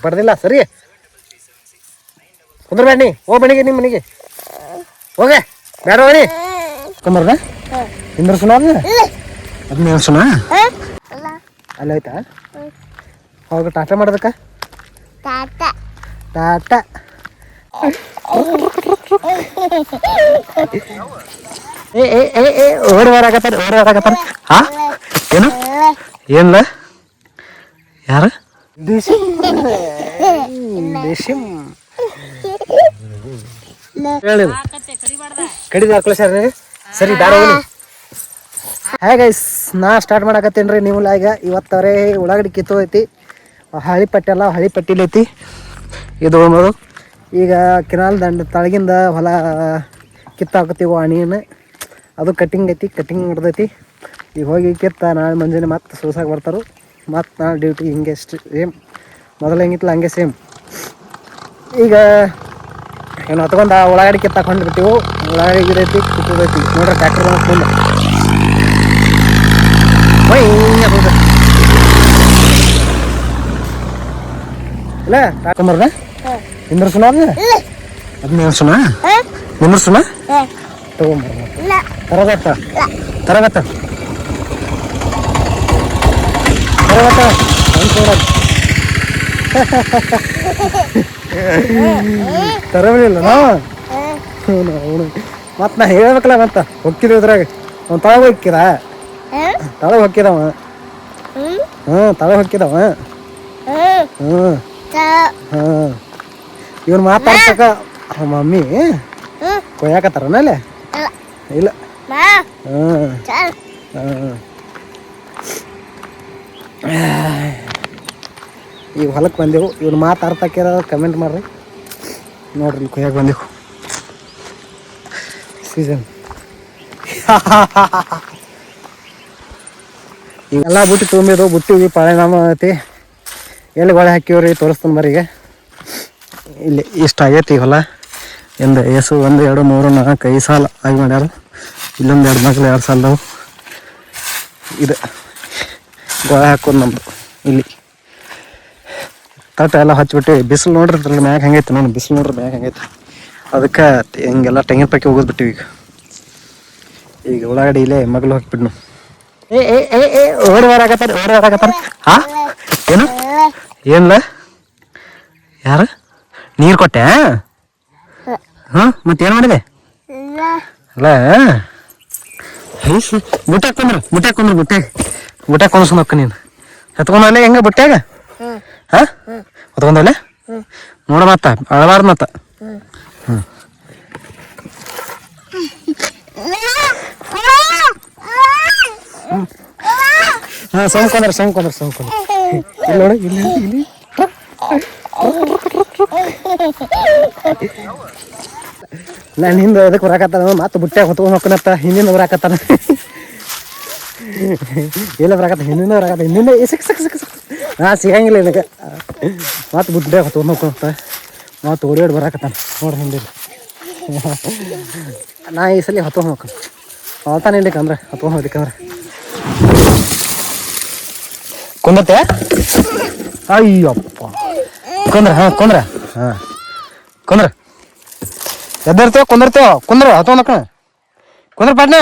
ಬಡ್ದಿಲ್ಲ ಸರಿ ಕುಂದ್ರ ಬೇಡ ನೀ ಹೋಗ್ ಮನೆಗೆ ನಿಮ್ಮ ಮನೆಗೆ ಹೋಗೆ ಬೇಡ ಬನ್ನಿ ಕುಂದ್ರದ ಇಂದ್ರ ಸುನ ಅದನ್ನ ಸುನ ಅಲ್ಲ ಆಯ್ತಾ ಹೋಗ ಟಾಟಾ ಮಾಡೋದಕ್ಕ ಟಾಟಾ ಓಡಿ ಬರಾಕತ್ತಾರ ಹಾ ಏನು ಏನ್ಲ ಯಾರು ಕಡಿದ ಹಾಕ್ಲ ಸರಿ ದಾರ ಹಾಯ್ ಗೈಸ್ ನಾ ಸ್ಟಾರ್ಟ್ ಮಾಡಕತ್ತೇನೆ ರೀ ನೀವು ಈಗ ಇವತ್ತವರೇ ಉಳ್ಳಾಗಡ್ಡಿ ಕಿತ್ತು ಐತಿ ಹಳಿ ಪಟ್ಟೆಲ್ಲ ಹಳಿ ಪಟ್ಟಿಲಿ ಐತಿ ಇದು ಅನ್ನೋದು ಈಗ ಕೆನಾಲ್ ದಂಡ ತಳಗಿಂದ ಹೊಲ ಕಿತ್ತಾಕತ್ತೀವಿ ಅಣಿಯನ್ನು ಅದು ಕಟ್ಟಿಂಗ್ ಐತಿ ಕಟ್ಟಿಂಗ್ ಹಿಡ್ದೈತಿ ಈಗ ಹೋಗಿ ಕಿತ್ತ ನಾಳೆ ಮುಂಜಾನೆ ಮತ್ತೆ ಸೂಸಾಗಿ ಬರ್ತಾರೆ ಮತ್ತು ನಾಳೆ ಡ್ಯೂಟಿ ಹಿಂಗೆ ಸೇಮ್ ಮೊದಲು ಹೆಂಗಿತ್ತಲ್ಲ ಹಂಗೆ ಸೇಮ್ ಈಗ ಏನು ಹೊತ್ಕೊಂಡು ಉಳ್ಳಾಗಡ್ಡಿ ಕಿತ್ತಾಕೊಂಡು ಬಿಟ್ಟಿವು ಉಳ್ಳಾಗಡ್ಡಿ ಗಿಡೈತಿ ಕಿತ್ತದೈತಿ ನೋಡ್ರಿ ಟ್ಯಾಕ್ಟರ್ ಮುಂದೆ ಇಲ್ಲ ತಾಕೊಂಬರ್ದ ನಿಂದ್ರಸುನ ಅದು ನಿಂದ್ರಸುನ ನಿಂದ್ರಸುನ ತಗೊಂಬರ್ದ ತರಗತ್ತ ತರಗತ್ತ ತರಗತ್ತ ತರಬಲಿಲ್ಲ ನಾವು ಅವನು ಮತ್ತು ನಾ ಹೇಳ್ಬೇಕಲ್ಲ ಮತ್ತ ಹೊಕ್ಕಿದ್ವಿ ಇದ್ರಾಗ ಅವ್ನು ತಳಗ ಹೊಕ್ಕಿದ ತಳಗ ಹೊಕ್ಕಿದವ ತಳಗ ಹೊಕ್ಕಿದವ ಇವನು ಮಾತಾಡ್ತಕ್ಕ ಮಮ್ಮಿ ಕೊಯ್ಯಾಕತ್ತಾರನಲ್ಲೇ ಇಲ್ಲ ಈಗ ಹೊಲಕ್ಕೆ ಬಂದೆವು ಇವ್ನು ಮಾತಾಡ್ತಕ್ಕಿರ ಕಮೆಂಟ್ ಮಾಡ್ರಿ ನೋಡ್ರಿ ಕೊಯ್ಯಾಕೆ ಬಂದೆವು ಸೀಸನ್ ಈಗೆಲ್ಲ ಬುಟ್ಟಿ ತುಂಬಿದ್ರು ಬುಟ್ಟಿಗೆ ಪರಿಣಾಮ ಐತಿ ಎಲ್ಲಿ ಗೊಳೆ ಹಾಕಿವ್ರಿ ತೋರಿಸ್ತಾನೆ ಬರೀ ಈಗ ಇಲ್ಲಿ ಇಷ್ಟ ಆಗೈತಿ ಹೊಲ ಎಂದು ಏಸು 1 2 3 4 5 ಸಾಲ ಆಗಿ ಮಾಡ್ಯಾರ ಇಲ್ಲೊಂದು 2 ಮಕ್ಳು 2 ಸಾಲದವು ಇದು ಗೊಳೆ ಹಾಕೋದು ನಮ್ಮದು ಇಲ್ಲಿ ತಟ್ಟ ಎಲ್ಲ ಹಚ್ಬಿಟ್ಟು ಬಿಸಿಲು ನೋಡ್ರಿ ಮ್ಯಾಗ ಹಂಗೈತೆ ನೋಡಿ ಬಿಸಿಲು ನೋಡ್ರಿ ಮ್ಯಾಗ ಹಂಗೈತೆ ಅದಕ್ಕೆ ಹಿಂಗೆಲ್ಲ ತೆಂಗಿನ ಪಕ್ಕಿ ಹೋಗೋದು ಬಿಟ್ಟಿವಿ ಈಗ ಉಳ್ಳಾಗಡ್ಡಿ ಇಲ್ಲೇ ಮಗಳು ಹಾಕ್ಬಿಡ್ನು ಓಡಿ ಬರಾಕತ್ತಾರ ಹಾ ಏನು ಏನ್ಲ ಯಾರು ನೀರು ಕೊಟ್ಟೆ ಹಾಂ ಮತ್ತೇನು ಮಾಡಿದೆ ಅಲ್ಲ ಬುಟ್ಟಾಗ ಕುಂದ್ರು ಬುಟ್ಟಾಗ ಕೊಂಡ್ಸ್ಕೊಂಡು ಹೋಗ್ಕ ನೀನು ಎತ್ಕೊಂಡಲ್ಲೇ ಹೆಂಗ ಬುಟ್ಟ್ಯಾಗ ಹಾಂ ಹೊತ್ಕೊಂಡಲ್ಲೇ ನೋಡ ಮತ್ತ ಅಳಬಾರ್ದು ಮತ್ತ ಹ್ಞೂ ಹಾಂ ಸೋಮ್ಕೊಂಡ್ರೆ ಇಲ್ಲಿ ನೋಡಿ ಇಲ್ಲಿ ನಾನು ಹಿಂದೆ ಅದಕ್ಕೆ ಬರಾಕತ್ತಾನ ಮತ್ತೆ ಬುಟ್ಟ್ಯಾಗ ಹೊತ್ಕೊಂಡು ಹೋಗ್ಕನತ್ತ ಹಿಂದಿಂದ ಬರಾಕತ್ತಾನ ಎಲ್ಲ ಬರಾಕತ್ತ ಹಿಂದಿಂದ ಸಿಕ್ ಹಾಂ ಸಿಗಂಗಿಲ್ಲ ಇದಕ್ಕೆ ಮತ್ತೆ ಬುಟ್ಟ್ಯಾಗ ಹೊತ್ಕೊಂಡು ಹೋಗ್ಕೊತ ಮತ್ತೆ ಓಡಿ ಬರಾಕತ್ತಾನ ನೋಡ್ರಿ ಹಿಂದೆ ನಾ ಈ ಸಲ ಹೊತ್ಕೊಂಡು ಹೋಗ್ಕೊಂಡು ಹೊಲ್ತಾನೆ ಇಲ್ಲಿಕಂದ್ರೆ ಹೊತ್ಕೊಂಡು ಹೋಗ್ಲಿಕ್ಕಂದ್ರೆ ಕುಂದತ್ತೆ ಅಯ್ಯಪ್ಪ ಕುಂದ್ರ ಎದ್ದರ್ತೇವ ಕುಂದ್ರ ಹತ್ಕೊಂಡಕ್ಕ ಕುಂದ್ರ ಪಾಟ್ನ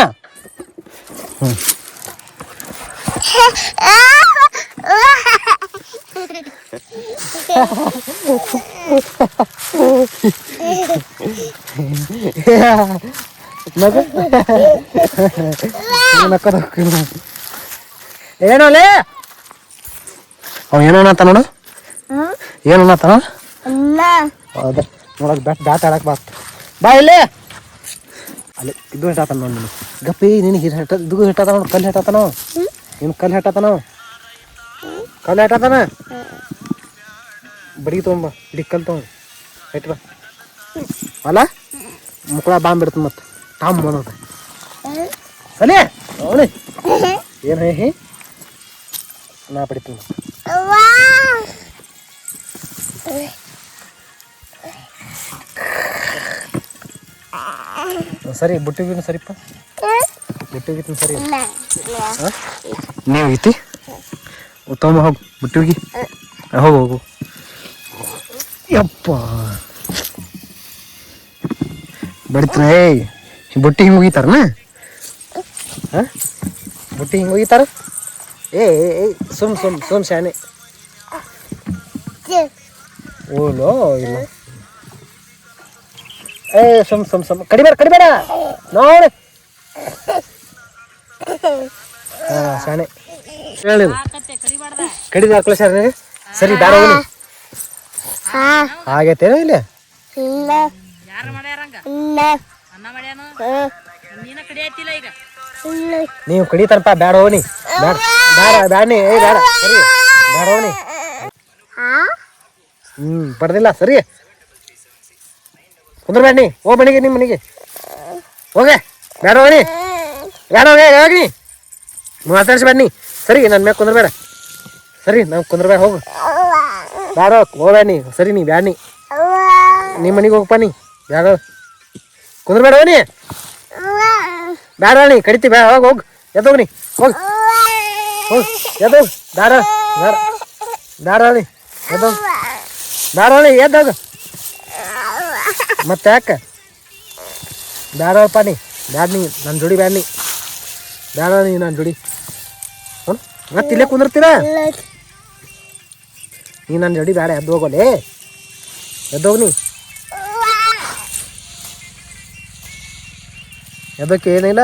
ಏನೋಲೇ ಅವ ಏನನ್ನತ್ತ ನೋಡು ಏನನ್ನತ್ತ ಹೌದ ನೋಡಕ್ ಬ್ಯಾಟ್ ಆಡಕ್ ಬಾ ಇಲ್ಲೇ ಅಲ್ಲಿ ಇದು ಹೆಟ್ಟಾತ ನೋಡಿ ನೀನು ಗಪ್ಪಿ ನಿನಗೆ ಇದು ಹೆಟ್ಟಾತ ನೋಡು ಕಲ್ಲು ಹೆಟ್ಟಾತ ನಾವು ನಿನ್ ಕಲ್ಲು ಹೆಟ್ಟಾತಾನ ಬರೀ ತೊಗೊಂಬ ಇಡೀ ಕಲ್ಲು ತೊಗೊಂಡು ಹೆಟ್ ಬಾ ಅಲ್ಲ ಮುಕ್ಕಳ ಬಾಂಬಿಡ್ತು ಮತ್ತೆ ಟಾಮ್ ಅನ್ನೋದು ಸಲಿ ಅವಳಿ ಏನು ಹೇ ನಾ ಪಡಿತೀನಿ ಸರಿ ಬುಟ್ಟಿಗಿನ ಸರಿಪ್ಪ ಬುಟ್ಟಿಗಿನ ಸರಿ ನೀವು ಐತಿ ಉತ್ತಮ ಹೋಗಿ ಬುಟ್ಟಿಗಿ ಹೋಗು ಹೋಗು. ಯಪ್ಪ ಬಡಿತ್ರ ಬುಟ್ಟಿ ಹಿಂಗೆ ಹೋಗಿತಾರನ? ಹಾಂ ಬುಟ್ಟಿ ಹಿಂಗೆ ಹೋಗಿತಾರ? ಏ ಸುಮ್ ಸುಮ್ ಸುಮ್ ಶಾನೆ ಓಲೋ ಇಲ್ಲ. ಏ ಸುಮ್ ಸುಮ್ ಸುಮ್ ಕಡಿಬೇಡ ನೋಡಿ. ಹಾಂ ಶಾನೆ ಹೇಳಿಲ್ಲ ಕಡಿದ ಹಾಕ್ಲ ಸರ್ ನನಗೆ. ಸರಿ ಬೇಡ ಹೋಗಿ ಆಗೈತೇನೋ ಇಲ್ಲ ನೀವು ಕಡಿತಾರಪ್ಪ. ಬೇಡ ಹೋಗಿ ಬೇಡ ಬೇಡ ಬ್ಯಾಡ್ನಿ. ಏ ಬೇಡ ಸರಿ ಬೇಡ ಹೋಗಿ. ಬಡ್ದಿಲ್ಲ ಸರಿ ಕುಂದ್ರ ಬ್ಯಾಡ್ನಿ. ಹೋಗಿ ಮನೆಗೆ ನಿಮ್ಮ ಮನೆಗೆ ಹೋಗೆ. ಬೇಡ ಹೋಗಿ ಬೇಡ ಹೋಗಿ ಮಾತಾಡ್ಸ್ಬೇಡ್ನಿ. ಸರಿ ನನ್ನ ಮ್ಯಾಗ ಕುಂದ್ರ ಬೇಡ. ಸರಿ ನಾವು ಕುಂದ್ರ ಬೇಡ ಹೋಗು. ಬೇಡ ಹೋಗ್ಬೇಡ್ನಿ. ಸರಿ ನೀ ಬ್ಯಾಡ್ನಿ ನಿಮ್ಮ ಮನೆಗೆ ಹೋಗಪ್ಪ. ನೀ ಬೇಡ ಕುಂದ್ರ ಬೇಡ ಹೋಗಿ. ಬೇಡ ನೀ ಕಡಿತಿ ಬೇಡ ಹೋಗಿ ಹೋಗಿ ಎದ್ದೋಗಿ ನೀ ಹೋಗಿ ಹೋಗಿ ಎದ್ದೋಗಿ. ಬೇಡ ಬೇಡ ಬೇಡ ನೀ ಎದ್ದೋಗಿ. ಬೇಡ ನೀ ಎದ್ದೋಗ. ಮತ್ತೆ ಯಾಕೆ ಬೇಡಪ್ಪ ನೀ ಬ್ಯಾಡ. ನೀ ನನ್ನ ಜೋಡಿ ಬ್ಯಾಡ. ನೀ ಬೇಡ ನೀ ನನ್ನ ಜೋಡಿ. ಹ್ಞೂ ಮತ್ತೆ ಇಲ್ಲೇ ಕುಂದಿರ್ತೀರ ನೀ ನನ್ನ ಜೋಡಿ ಬೇಡ. ಎದ್ದು ಹೋಗೋಲೆ ಎದ್ದೋಗಿ ನೀ ಎದ್ದೋಕೆ ಏನಿಲ್ಲ.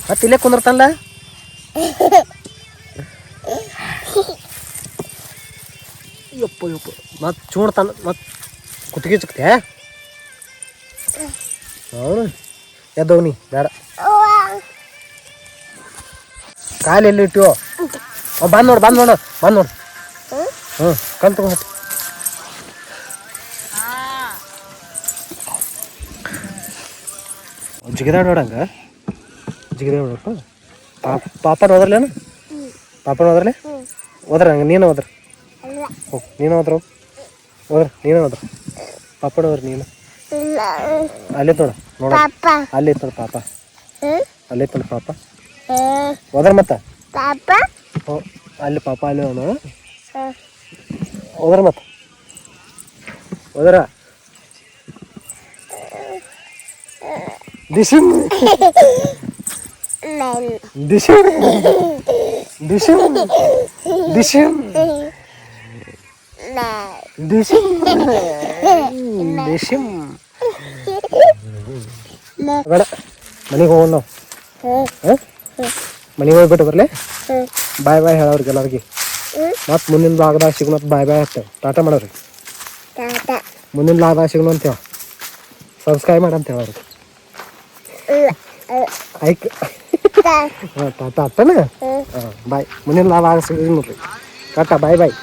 ಮತ್ತೆ ಇಲ್ಲೇ ಕುಂದಿರ್ತಲ್ಲ. ಯಪ್ಪ ಯಪ್ಪ ಮತ್ತೆ ಚೂಡ್ತಾನ ಮತ್ತೆ ಕುತ್ತಿಗೆ ಚುಕ್ತೆ. ಹೌದು ಎದ್ದೋಗಿ ನೀ ಬೇಡ. ಕಾಲು ಎಲ್ಲಿ ಇಟ್ಟಿವೋ ಬಂದು ನೋಡು ಬಂದು ನೋಡು ಬಂದು ನೋಡು. ಹ್ಞೂ ಕಲ್ ತಗೊಂಡು ಜಿಗಿದಾಡ ನೋಡಂಗ ಜಿಗಿದ ನೋಡಪ್ಪ. ಪಾಪನ ಹೋದ್ರಲೇನು? ಪಾಪನ ಹೋದ್ರಲೆ ಹೋದ್ರ ಹಂಗೆ ನೀನು ಹೋದ್ರ ಹೋಗಿ. ನೀನು ಹೋದ್ರು ಹೋದ್ರ ನೀನು ಹೋದ್ರ ಪಾಪನ ಹೋದ್ರ ನೀನು ಅಲ್ಲಿ ನೋಡ ನೋಡ ಅಲ್ಲಿ ಇತ್ತು ಪಾಪ. ಅಲ್ಲಿ ಇತ್ತು ಪಾಪ ಹೋದ್ರ ಮತ್ತೆ ಹ್ಞೂ ಅಲ್ಲಿ ಪಾಪ ಅಲ್ಲಿ ಅವನು ಹೋದ್ರ ಮತ್ತೆ ಹೋದ್ರ ದಿಶಿಮ್ ದಿಶಿಮ್ ದಿಶಿಮ್ ದಿಶಿಮ್ ದಿಶಿಮ್ ದಿಶಿಮ್. ಬೇಡ ಮನೆಗೆ ಹೋಗೋಣ ನಾವು. ಹಾಂ ಮನೆಗೆ ಹೋಗ್ಬಿಟ್ಟು ಬರಲೇ. ಬಾಯ್ ಬಾಯ್ ಹೇಳೋರಿಗೆ ಎಲ್ಲರಿಗೆ. ಮತ್ತು ಮುಂದಿನ ಭಾಗದಾಗ ಸಿಗೋಣ. ಬಾಯ್ ಬಾಯ್ ಆಗ್ತೇವೆ. ಟಾಟಾ ಮಾಡೋರಿ. ಮುಂದಿನ ಭಾಗದಾಗ ಸಿಗೋಣ ಅಂತೇವ. ಸಬ್ಸ್ಕ್ರೈಬ್ ಮಾಡಂತ ಹೇಳೋರಿಗೆ. ಆಯ್ತು ಹಾಂ ಟಾಟಾ ಅಟ್ಟನ. ಹಾಂ ಬಾಯ್. ಮುಂದಿನ ಭಾಗ ಸಿಗೋಣ ನೋಡ್ರಿ. ಟಾಟಾ ಬಾಯ್ ಬಾಯ್.